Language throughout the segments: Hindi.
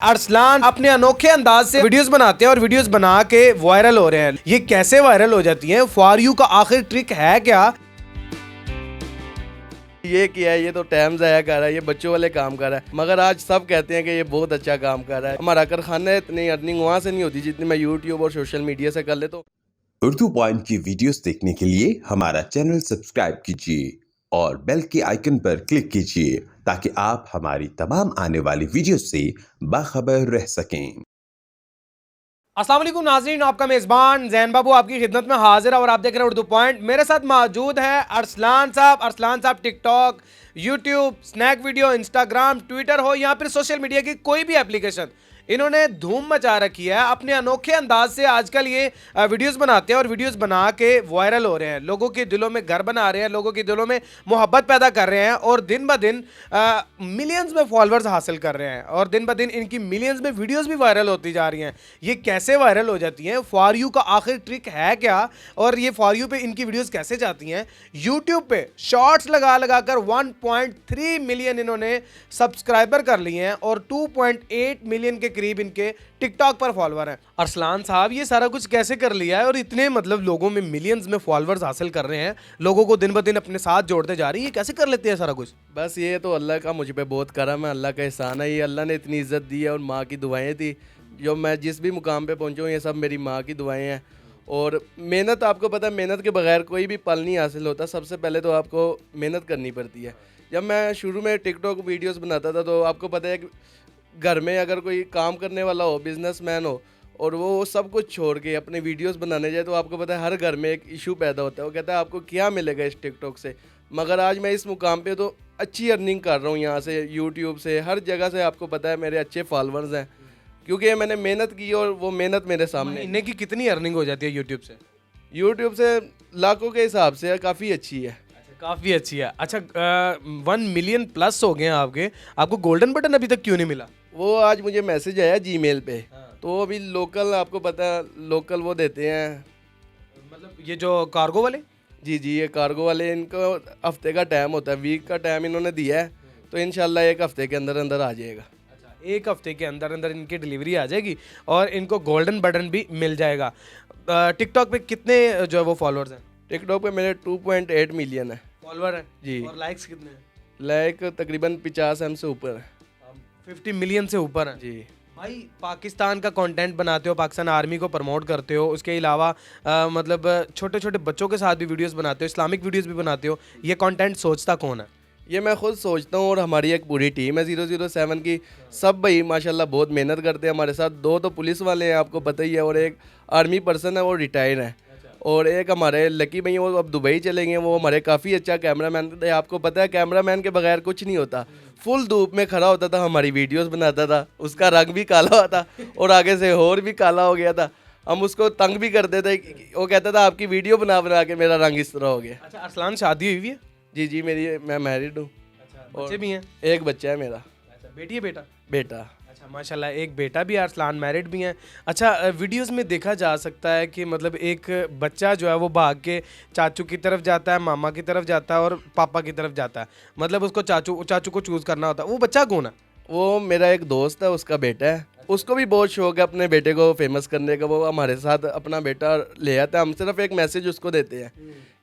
अरसलान अपने अनोखे अंदाज से वीडियोस बनाते हैं और वीडियोस बना के वायरल हो रहे हैं। ये कैसे वायरल हो जाती हैं? फॉर यू का आखिर ट्रिक है क्या? ये किया है, ये तो टाइम ज़ाया कर रहा है, ये बच्चों वाले काम कर रहा है। मगर आज सब कहते हैं कि ये बहुत अच्छा काम कर रहा है। हमारा कारखाना है, इतनी अर्निंग वहाँ से नहीं होती जितनी मैं यूट्यूब और सोशल मीडिया से कर लेता हूँ। उर्दू पॉइंट की वीडियोस देखने के लिए हमारा चैनल सब्सक्राइब कीजिए और बेल के आइकन पर क्लिक कीजिए ताकि आप हमारी तमाम आने वाली वीडियोस से बाखबर रह सकें। अस्सलाम वालेकुम नाज़रीन, आपका मेज़बान जैन बाबू आपकी खिदमत में हाजिर है और आप देख रहे हैं उर्दू पॉइंट। मेरे साथ मौजूद है अरसलान साहब। अरसलान साहब TikTok, YouTube, snack video, Instagram, Twitter हो या फिर सोशल मीडिया की कोई भी एप्लीकेशन, इन्होंने धूम मचा रखी है। अपने अनोखे अंदाज से आजकल ये वीडियोस बनाते हैं और वीडियोस बना के वायरल हो रहे हैं, लोगों के दिलों में घर बना रहे हैं, लोगों के दिलों में मोहब्बत पैदा कर रहे हैं और दिन ब दिन मिलियंस में फॉलोअर्स हासिल कर रहे हैं और दिन ब दिन इनकी मिलियंस में वीडियोस भी वायरल होती जा रही हैं। ये कैसे वायरल हो जाती हैं? फॉर यू का आखिर ट्रिक है क्या? और ये फॉर यू पे इनकी वीडियोस कैसे जाती हैं? यूट्यूब पे शॉर्ट्स लगा लगा कर 1.3 मिलियन इन्होंने सब्सक्राइबर कर लिए हैं और 2.8 मिलियन के करीब इनके टिकटॉक पर फॉलोअर हैं। अरसलान साहब, ये सारा कुछ कैसे कर लिया है और इतने मतलब लोगों में मिलियंस में फॉलोअर्स हासिल कर रहे हैं, लोगों को दिन ब दिन अपने साथ जोड़ते जा रही है? ये कैसे कर लेते हैं सारा कुछ? बस ये तो अल्लाह का मुझ पे बहुत करम है, अल्लाह का एहसान है। ये अल्लाह ने इतनी इज़्ज़त दी है और माँ की दुआएं थी। जो मैं जिस भी मुकाम पे पहुँचा हूँ, ये सब मेरी माँ की दुआएं हैं। और मेहनत, आपको पता है, मेहनत के बगैर कोई भी पल नहीं हासिल होता। सबसे पहले तो आपको मेहनत करनी पड़ती है। जब मैं शुरू में टिकटॉक वीडियोस बनाता था तो आपको पता है कि घर में अगर कोई काम करने वाला हो, बिजनेसमैन हो, और वो सब कुछ छोड़ के अपने वीडियोस बनाने जाए तो आपको पता है हर घर में एक इशू पैदा होता है। वो कहता है आपको क्या मिलेगा इस टिकटॉक से। मगर आज मैं इस मुकाम पे तो अच्छी अर्निंग कर रहा हूँ यहाँ से, यूट्यूब से, हर जगह से। आपको पता है मेरे अच्छे फॉलोअर्स हैं क्योंकि मैंने मेहनत की और वो मेहनत मेरे सामने। महीने की कितनी अर्निंग हो जाती है यूट्यूब से? यूट्यूब से लाखों के हिसाब से काफ़ी अच्छी है। काफ़ी अच्छी है। अच्छा, 1 मिलियन प्लस हो गए हैं आपके, आपको गोल्डन बटन अभी तक क्यों नहीं मिला? वो आज मुझे मैसेज आया जीमेल पे। तो अभी लोकल, आपको पता है, लोकल वो देते हैं, मतलब ये जो कार्गो वाले? जी, ये कार्गो वाले, इनको हफ्ते का टाइम होता है, वीक का टाइम इन्होंने दिया है। तो इंशाल्लाह एक हफ्ते के अंदर अंदर आ जाएगा। अच्छा, एक हफ्ते के अंदर अंदर इनकी डिलीवरी आ जाएगी और इनको गोल्डन बटन भी मिल जाएगा। टिकटॉक पे कितने जो है वो फॉलोअर्स हैं? टिकटॉक पे मेरे 2.8 मिलियन है फॉलोअर हैं जी। और लाइक्स कितने हैं? लाइक तकरीबन 50 M से ऊपर है 50 मिलियन से ऊपर हैं जी। भाई। पाकिस्तान का कंटेंट बनाते हो, पाकिस्तान आर्मी को प्रमोट करते हो, उसके अलावा मतलब छोटे छोटे बच्चों के साथ भी वीडियोस बनाते हो, इस्लामिक वीडियोस भी बनाते हो। ये कंटेंट सोचता कौन है? ये मैं खुद सोचता हूँ और हमारी एक पूरी टीम है 007 की। सब भाई माशाल्लाह बहुत मेहनत करते हैं हमारे साथ। 2 तो पुलिस वाले हैं, आपको पता ही है, और एक आर्मी पर्सन है, वो रिटायर है। और एक हमारे लकी भैया, वो अब दुबई चले गए। वो हमारे काफ़ी अच्छा कैमरामैन थे। आपको पता है कैमरामैन के बगैर कुछ नहीं होता। फुल धूप में खड़ा होता था, हमारी वीडियोस बनाता था। उसका रंग भी काला हुआ था और आगे से और भी काला हो गया था। हम उसको तंग भी करते थे। वो कहता था आपकी वीडियो बना बना के मेरा रंग इस तरह हो गया। अच्छा, अरसलान शादी हुई है? जी, मैं मैरिड हूँ। अच्छा, बच्चे भी हैं? एक बच्चा है मेरा। अच्छा, बेटी है बेटा? बेटा। अच्छा, माशाल्लाह, एक बेटा भी है। अरसलान मैरिड भी हैं। अच्छा, वीडियोस में देखा जा सकता है कि मतलब एक बच्चा जो है वो भाग के चाचू की तरफ जाता है, मामा की तरफ जाता है और पापा की तरफ जाता है। मतलब उसको चाचू को चूज़ करना होता है। वो बच्चा कौन है? वो मेरा एक दोस्त है, उसका बेटा है। उसको भी बहुत शौक है अपने बेटे को फेमस करने का। वो हमारे साथ अपना बेटा ले आता है। हम सिर्फ एक मैसेज उसको देते हैं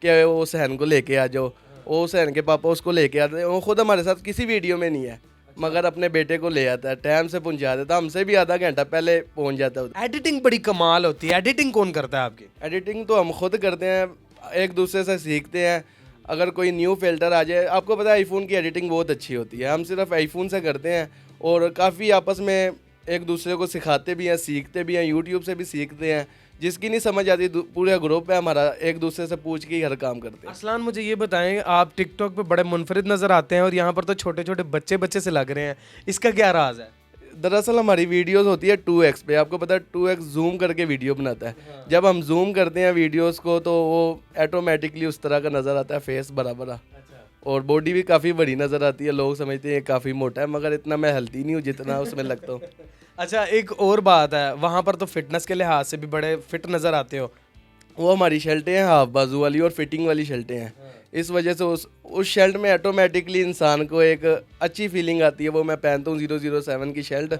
कि वो सहन को लेके आ जाओ। वो सहन के पापा उसको लेके आते हैं। वो खुद हमारे साथ किसी वीडियो में नहीं है, मगर अपने बेटे को ले आता है, टाइम से पहुंचा देता है। हमसे भी आधा घंटा पहले पहुंच जाता है। एडिटिंग बड़ी कमाल होती है। एडिटिंग कौन करता है आपकी? एडिटिंग तो हम खुद करते हैं, एक दूसरे से सीखते हैं। अगर कोई न्यू फिल्टर आ जाए, आपको पता है आईफोन की एडिटिंग बहुत अच्छी होती है। हम सिर्फ आईफोन से करते हैं और काफ़ी आपस में एक दूसरे को सिखाते भी हैं, सीखते भी हैं। यूट्यूब से भी सीखते हैं। जिसकी नहीं समझ आती, पूरा ग्रुप है हमारा, एक दूसरे से पूछ के ही हर काम करते हैं। अरसलान, मुझे ये बताएं, आप टिकटॉक पे बड़े मुनफरिद नज़र आते हैं और यहाँ पर तो छोटे छोटे बच्चे से लग रहे हैं। इसका क्या राज है? दरअसल हमारी वीडियोस होती है 2x पे। आपको पता है 2x जूम करके वीडियो बनाता है। जब हम जूम करते हैं वीडियोस को तो वो ऑटोमेटिकली उस तरह का नज़र आता है, फेस बराबर। और बॉडी भी काफ़ी बड़ी नज़र आती है। लोग समझते हैं काफ़ी मोटा है, मगर इतना मैं हेल्दी नहीं हूँ जितना उसमें लगता हूँ। अच्छा, एक और बात है, वहाँ पर तो फिटनेस के लिहाज से भी बड़े फिट नज़र आते हो। वो हमारी शर्टें हैं हाफ बाजू वाली और फिटिंग वाली शर्टें हैं। इस वजह से उस शर्ट में ऑटोमेटिकली इंसान को एक अच्छी फीलिंग आती है। वो मैं पहनता हूँ 007 की शर्ट,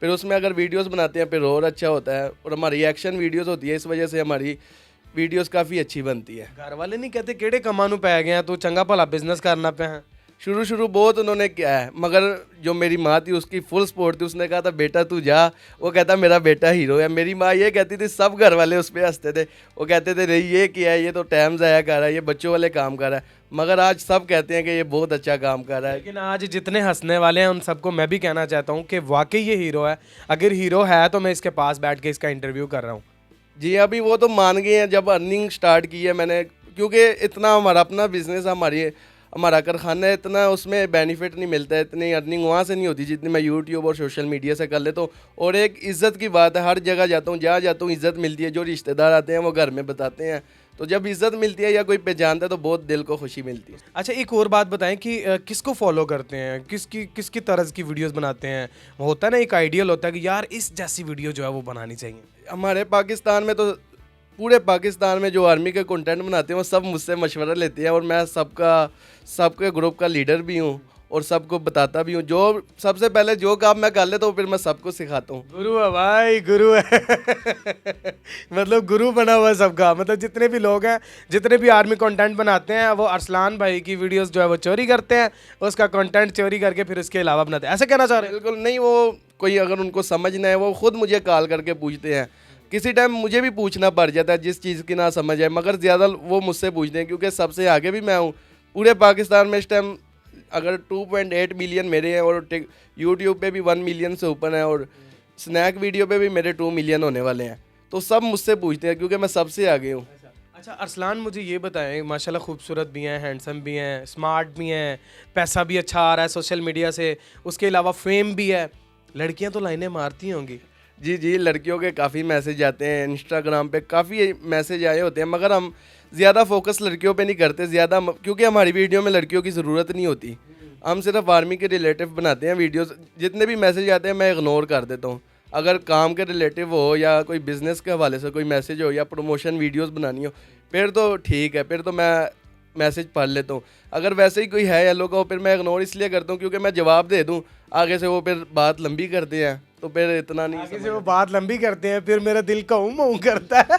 फिर उसमें अगर वीडियोस बनाते हैं फिर और अच्छा होता है, और हमारी रिएक्शन वीडियोस होती है, इस वजह से हमारी वीडियोस काफ़ी अच्छी बनती है। घर वाले नहीं कहते केड़े कमानू पै गए हैं, तू चंगा भला बिजनेस करना पे है? शुरू बहुत उन्होंने किया है, मगर जो मेरी माँ थी उसकी फुल सपोर्ट थी। उसने कहा था बेटा तू जा, वो कहता मेरा बेटा हीरो है। मेरी माँ ये कहती थी, सब घर वाले उस पर हंसते थे, वो कहते थे नहीं ये किया है, ये तो टाइम ज़ाया कर रहा है, ये बच्चों वाले काम कर रहा है। मगर आज सब कहते हैं कि ये बहुत अच्छा काम कर रहा है। लेकिन आज जितने हंसने वाले हैं उन सबको मैं भी कहना चाहता हूँ कि वाकई ये हीरो है। अगर हीरो है तो मैं इसके पास बैठ के इसका इंटरव्यू कर रहा हूँ। जी अभी वो तो मान गए हैं, जब अर्निंग स्टार्ट की है मैंने, क्योंकि इतना हमारा अपना बिजनेस हमारा कारखाना है, इतना उसमें बेनिफिट नहीं मिलता है, इतनी अर्निंग वहाँ से नहीं होती जितनी मैं यूट्यूब और सोशल मीडिया से कर लेता हूँ। और एक इज़्ज़त की बात है, हर जगह जाता हूँ, जहाँ जाता हूँ इज़्ज़त मिलती है। जो रिश्तेदार आते हैं वो घर में बताते हैं, तो जब इज़्ज़त मिलती है या कोई पहचानता है तो बहुत दिल को खुशी मिलती है। अच्छा एक और बात बताएं कि किसको फॉलो करते हैं, किसकी तरह की वीडियोस बनाते हैं? वो होता है ना एक आइडियल होता है कि यार इस जैसी वीडियो जो है वो बनानी चाहिए। हमारे पाकिस्तान में तो पूरे पाकिस्तान में जो आर्मी के कंटेंट बनाते हैं वो सब मुझसे मशवरा लेते हैं, और मैं सबके ग्रुप का लीडर भी हूँ और सबको बताता भी हूँ। जो सबसे पहले जो काम मैं कर लेता हूँ फिर मैं सबको सिखाता हूँ। गुरु है भाई, गुरु है। मतलब गुरु बना हुआ है सबका। मतलब जितने भी लोग हैं, जितने भी आर्मी कंटेंट बनाते हैं, वो अरसलान भाई की वीडियोस जो है वो चोरी करते हैं, उसका कंटेंट चोरी करके फिर उसके अलावा बनाते हैं। ऐसे कहना चाह रहे हैं? बिल्कुल नहीं, वो कोई अगर उनको समझना है वो खुद मुझे कॉल करके पूछते हैं। किसी टाइम मुझे भी पूछना पड़ जाता है जिस चीज़ की ना समझ है, मगर ज़्यादा वो मुझसे पूछते हैं क्योंकि सबसे आगे भी मैं हूँ पूरे पाकिस्तान में। इस टाइम अगर 2.8 मिलियन मेरे हैं, और यूट्यूब पे भी 1 मिलियन से ऊपर है, और स्नैक वीडियो पे भी मेरे 2 मिलियन होने वाले हैं। तो सब मुझसे पूछते हैं क्योंकि मैं सबसे आगे हूँ। अच्छा अरसलान, मुझे ये बताएं, माशाल्लाह खूबसूरत भी हैं, हैंडसम भी हैं, स्मार्ट भी हैं, पैसा भी अच्छा आ रहा है सोशल मीडिया से, उसके अलावा फेम भी है, लड़कियां तो लाइनें मारती होंगी? जी लड़कियों के काफ़ी मैसेज आते हैं, इंस्टाग्राम पे काफ़ी मैसेज आए होते हैं, मगर हम ज़्यादा फोकस लड़कियों पे नहीं करते ज़्यादा, क्योंकि हमारी वीडियो में लड़कियों की ज़रूरत नहीं होती। हम सिर्फ आर्मी के रिलेटिव बनाते हैं वीडियोस। जितने भी मैसेज आते हैं मैं इग्नोर कर देता हूँ। अगर काम के रिलेटिव हो या कोई बिज़नेस के हवाले से कोई मैसेज हो या प्रमोशन वीडियोस बनानी हो फिर तो ठीक है, फिर तो मैं मैसेज पढ़ लेता हूँ। अगर वैसे ही कोई है या लोग हो फिर मैं इग्नोर इसलिए करता हूँ क्योंकि मैं जवाब दे दूँ आगे से वो फिर बात लंबी करते हैं, तो फिर इतना नहीं आगे से वो बात लंबी करते हैं, फिर मेरा दिल कहूँ करता है।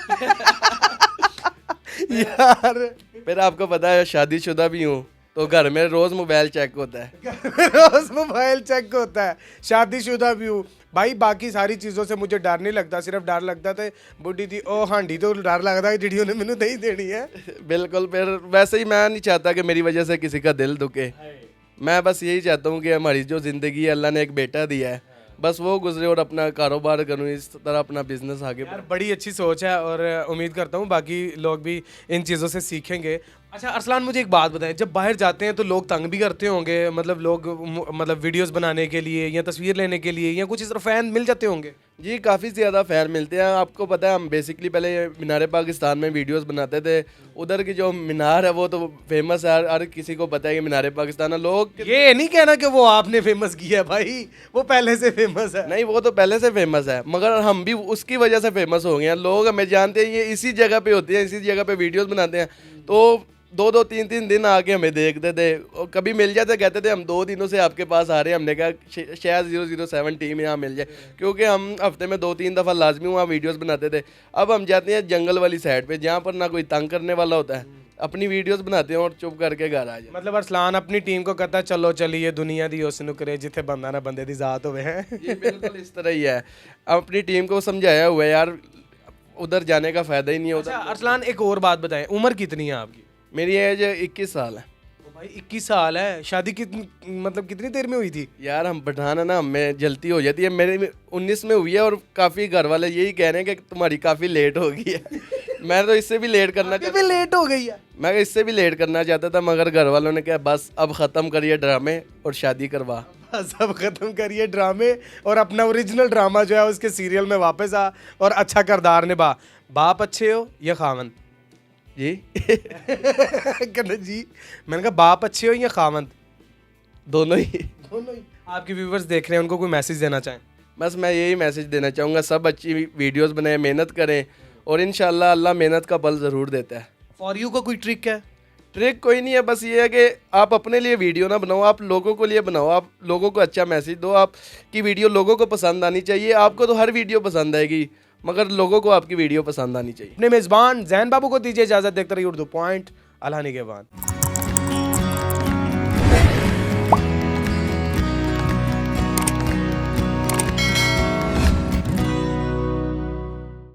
यार फिर आपको पता है शादीशुदा भी हूँ तो घर में रोज़ मोबाइल चेक होता है। रोज मोबाइल चेक होता है। शादीशुदा भी हूँ भाई, बाकी सारी चीज़ों से मुझे डर नहीं लगता, सिर्फ डर लगता था बुढ़ी थी ओ हांडी तो डर लगता है जिड़ी उन्हें मैंने नहीं देनी है। बिल्कुल, फिर वैसे ही मैं नहीं चाहता कि मेरी वजह से किसी का दिल दुखे। मैं बस यही चाहता हूँ कि हमारी जो ज़िंदगी है, अल्लाह ने एक बेटा दिया है, बस वो गुजरे और अपना कारोबार करूँ, इस तरह अपना बिजनेस आगे यार बड़ी अच्छी सोच है, और उम्मीद करता हूँ बाकी लोग भी इन चीज़ों से सीखेंगे। अच्छा अरसलान, मुझे एक बात बताएं, जब बाहर जाते हैं तो लोग तंग भी करते होंगे, मतलब लोग मतलब वीडियोस बनाने के लिए या तस्वीर लेने के लिए या कुछ इस तरह फैन मिल जाते होंगे? जी काफ़ी ज़्यादा फ़ैन मिलते हैं। आपको पता है हम बेसिकली पहले मीनार पाकिस्तान में वीडियोस बनाते थे। उधर की जो मीनार है वो तो फेमस है, हर किसी को पता है कि मीनार पाकिस्तान है। लोग ये नहीं कहना कि वो आपने फेमस किया है भाई, वो पहले से फेमस है। नहीं, वो तो पहले से फेमस है, मगर हम भी उसकी वजह से फेमस हो गए हैं। लोग हमें जानते हैं, ये इसी जगह पे होती है, इसी जगह पे वीडियोस बनाते हैं, तो 2-2 3-3 दिन आके हमें देखते थे, और कभी मिल जाते कहते थे हम 2 दिनों से आपके पास आ रहे हैं। हमने कहा शायद 007 टीम यहाँ मिल जाए, क्योंकि हम हफ्ते में 2-3 दफ़ा लाजमी वहाँ वीडियोस बनाते थे। अब हम जाते हैं जंगल वाली साइड पे जहाँ पर ना कोई तंग करने वाला होता है, अपनी वीडियोस बनाते हैं और चुप करके घर आ जाए। मतलब अरसलान अपनी टीम को कहता है चलो चलिए दुनिया दी उस नुकरे जिथे बंदा ना बंदे दी जात हुए हैं। जी बिल्कुल इस तरह ही है। अपनी टीम को समझाया हुआ है यार, उधर जाने का फ़ायदा ही नहीं होता। अच्छा अरसलान, एक और बात बताएं, उम्र कितनी है आपकी? मेरी एज 21 साल है। तो भाई 21 साल है, शादी कितनी मतलब कितनी देर में हुई थी? यार हम पठान है ना, हमें जल्दी हो जाती है। मेरे 19 में हुई है, और काफ़ी घर वाले यही कह रहे हैं कि तुम्हारी काफ़ी लेट हो गई है। मैं तो इससे भी लेट करना भी लेट हो गई है। मैं इससे भी लेट करना चाहता था, मगर घर वालों ने कहा बस अब ख़त्म करिए ड्रामे और शादी करवा। सब खत्म करिए ड्रामे और अपना ओरिजिनल ड्रामा जो है उसके सीरियल में वापस आ और अच्छा किरदार निभा। बाप अच्छे हो या खावंद? जी कहना जी, मैंने कहा बाप अच्छे हो या खावंद? दोनों ही। दोनों ही। आपके व्यूवर्स देख रहे हैं, उनको कोई मैसेज देना चाहें? बस मैं यही मैसेज देना चाहूँगा, सब अच्छी वीडियोस बनाएं, मेहनत करें, और इंशाल्लाह अल्लाह मेहनत का फल ज़रूर देता है। फॉर यू का कोई ट्रिक है? ट्रिक कोई नहीं है, बस ये है कि आप अपने लिए वीडियो ना बनाओ, आप लोगों को लिए बनाओ, आप लोगों को अच्छा मैसेज दो, आपकी वीडियो लोगों को पसंद आनी चाहिए। आपको तो हर वीडियो पसंद आएगी, मगर लोगों को आपकी वीडियो पसंद आनी चाहिए। अपने मेज़बान जैन बाबू को दीजिए इजाज़त। देखते रहिए उर्दू पॉइंट। अल्लाह निगहबान।